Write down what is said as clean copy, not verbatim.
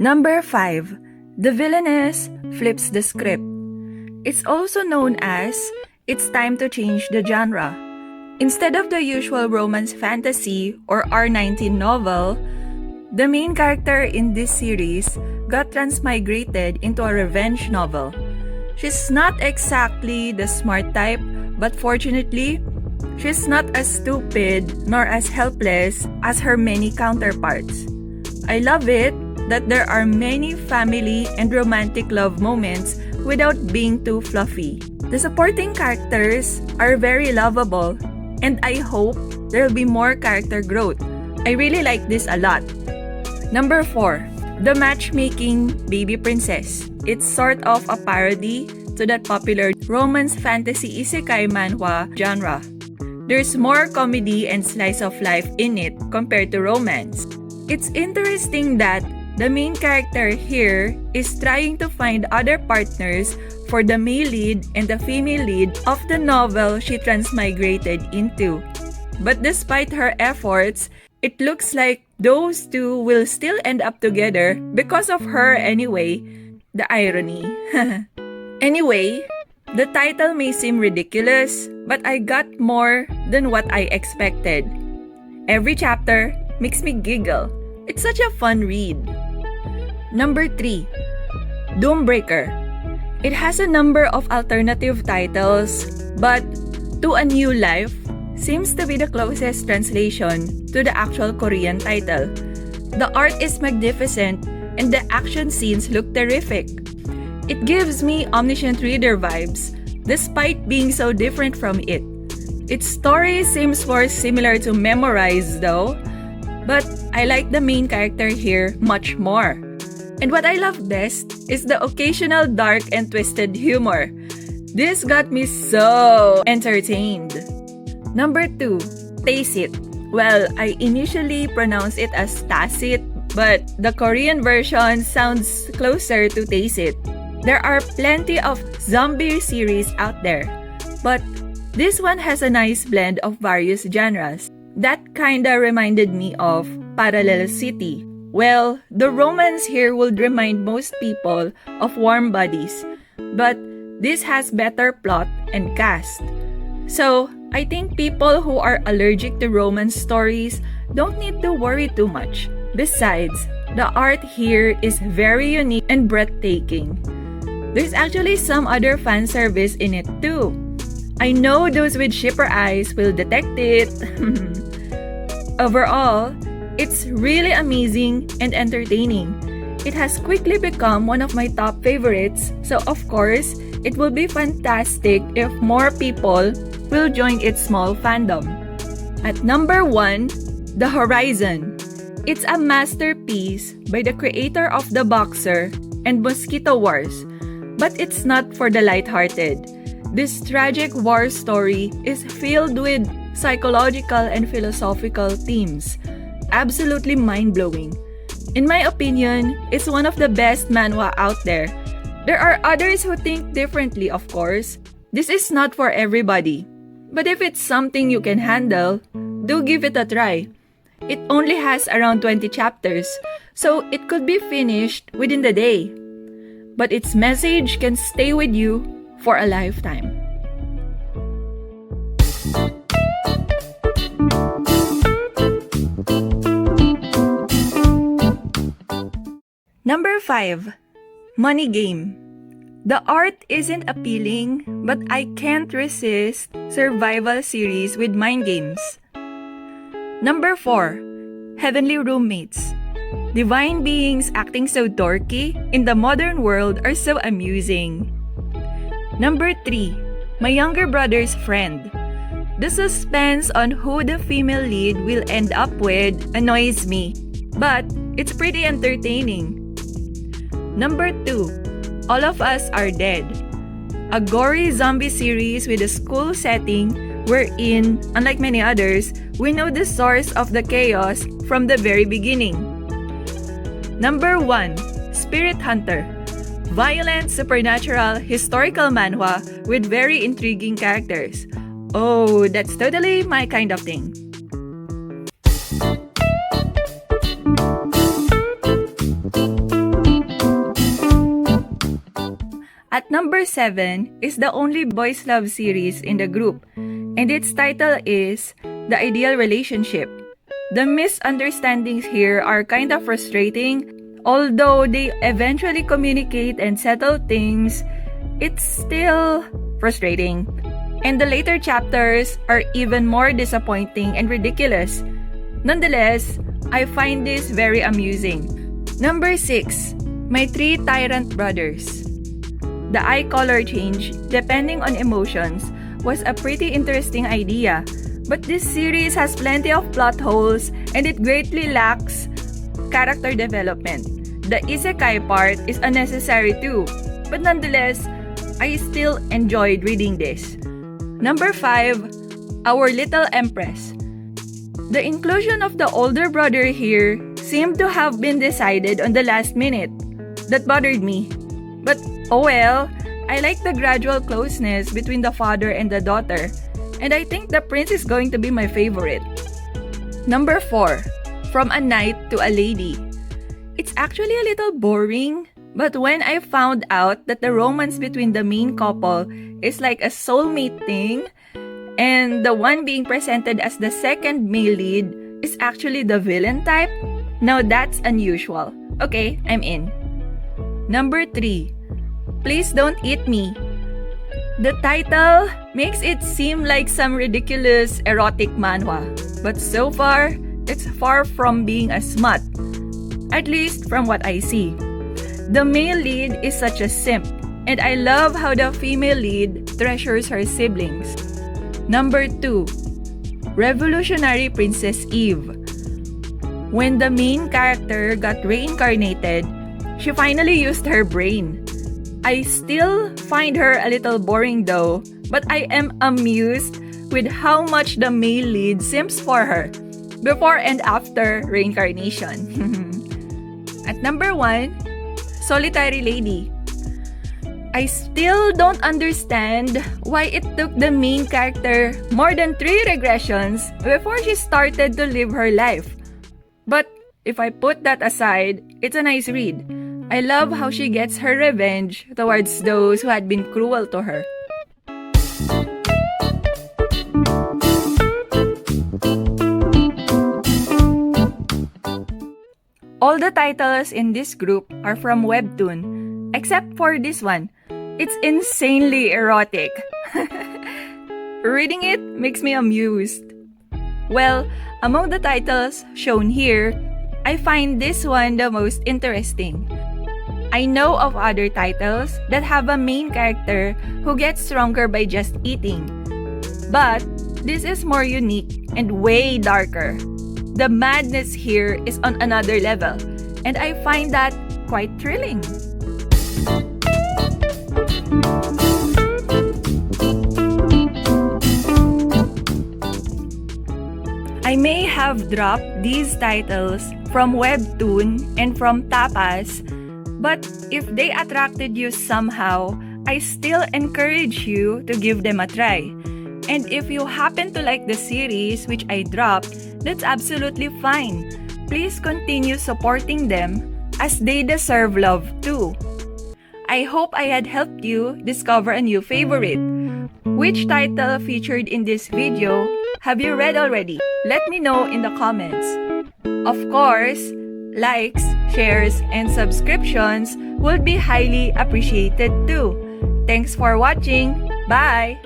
Number 5. The villainess flips the script. It's also known as It's Time to Change the Genre. Instead of the usual romance fantasy or R19 novel, the main character in this series got transmigrated into a revenge novel. She's not exactly the smart type, but fortunately, she's not as stupid nor as helpless as her many counterparts. I love it that there are many family and romantic love moments without being too fluffy. The supporting characters are very lovable, and I hope there'll be more character growth. I really like this a lot. Number 4. The Matchmaking Baby Princess. It's sort of a parody to that popular romance fantasy isekai manhwa genre. There's more comedy and slice of life in it compared to romance. It's interesting that the main character here is trying to find other partners for the male lead and the female lead of the novel she transmigrated into. But despite her efforts, it looks like those two will still end up together because of her anyway. The irony. Anyway, the title may seem ridiculous, but I got more than what I expected. Every chapter makes me giggle. It's such a fun read. Number 3. Doombreaker. It has a number of alternative titles, but To a New Life seems to be the closest translation to the actual Korean title. The art is magnificent and the action scenes look terrific. It gives me Omniscient Reader vibes, despite being so different from it. Its story seems more similar to Memorize though, but I like the main character here much more. And what I love best is the occasional dark and twisted humor. This got me so entertained. Number 2, Tacit. Well, I initially pronounced it as Tacit, but the Korean version sounds closer to Tacit. There are plenty of zombie series out there, but this one has a nice blend of various genres. That kinda reminded me of Parallel City. Well, the romance here would remind most people of Warm Bodies, but this has better plot and cast. So, I think people who are allergic to romance stories don't need to worry too much. Besides, the art here is very unique and breathtaking. There's actually some other fan service in it too. I know those with shipper eyes will detect it. Overall, it's really amazing and entertaining. It has quickly become one of my top favorites, so of course, it will be fantastic if more people will join its small fandom. At number 1, The Horizon. It's a masterpiece by the creator of The Boxer and Mosquito Wars, but it's not for the lighthearted. This tragic war story is filled with psychological and philosophical themes. Absolutely mind-blowing. In my opinion, it's one of the best manhwa out there. There are others who think differently, of course. This is not for everybody. But if it's something you can handle, do give it a try. It only has around 20 chapters, so it could be finished within the day. But its message can stay with you for a lifetime. Number 5. Money Game. The art isn't appealing, but I can't resist survival series with mind games. Number 4. Heavenly Roommates. Divine beings acting so dorky in the modern world are so amusing. Number 3. My Younger Brother's Friend. The suspense on who the female lead will end up with annoys me, but it's pretty entertaining. Number 2. All of Us Are Dead. A gory zombie series with a school setting wherein, unlike many others, we know the source of the chaos from the very beginning. Number 1. Spirit Hunter. Violent, supernatural, historical manhwa with very intriguing characters. Oh, that's totally my kind of thing. At number 7 is the only boys love series in the group, and its title is The Ideal Relationship. The misunderstandings here are kind of frustrating. Although they eventually communicate and settle things, it's still frustrating. And the later chapters are even more disappointing and ridiculous. Nonetheless, I find this very amusing. Number 6, My Three Tyrant Brothers. The eye color change, depending on emotions, was a pretty interesting idea. But this series has plenty of plot holes and it greatly lacks character development. The isekai part is unnecessary too, but nonetheless, I still enjoyed reading this. Number 5, Our Little Empress. The inclusion of the older brother here seemed to have been decided on the last minute. That bothered me. But oh well, I like the gradual closeness between the father and the daughter, and I think the prince is going to be my favorite. Number 4, From a Knight to a Lady. It's actually a little boring, but when I found out that the romance between the main couple is like a soulmate thing, and the one being presented as the second male lead is actually the villain type, now that's unusual. Okay, I'm in. Number 3, Please Don't Eat Me. The title makes it seem like some ridiculous erotic manhwa, but so far, it's far from being a smut. At least from what I see. The male lead is such a simp, and I love how the female lead treasures her siblings. Number 2, Revolutionary Princess Eve. When the main character got reincarnated, she finally used her brain. I still find her a little boring though, but I am amused with how much the male lead simps for her before and after reincarnation. At number 1, Solitary Lady. I still don't understand why it took the main character more than 3 regressions before she started to live her life. But if I put that aside, it's a nice read. I love how she gets her revenge towards those who had been cruel to her. All the titles in this group are from Webtoon, except for this one. It's insanely erotic. Reading it makes me amused. Well, among the titles shown here, I find this one the most interesting. I know of other titles that have a main character who gets stronger by just eating. But this is more unique and way darker. The madness here is on another level, and I find that quite thrilling. I may have dropped these titles from Webtoon and from Tapas, but if they attracted you somehow, I still encourage you to give them a try. And if you happen to like the series which I dropped, that's absolutely fine. Please continue supporting them as they deserve love too. I hope I had helped you discover a new favorite. Which title featured in this video have you read already? Let me know in the comments. Of course, likes, shares, and subscriptions would be highly appreciated too. Thanks for watching. Bye!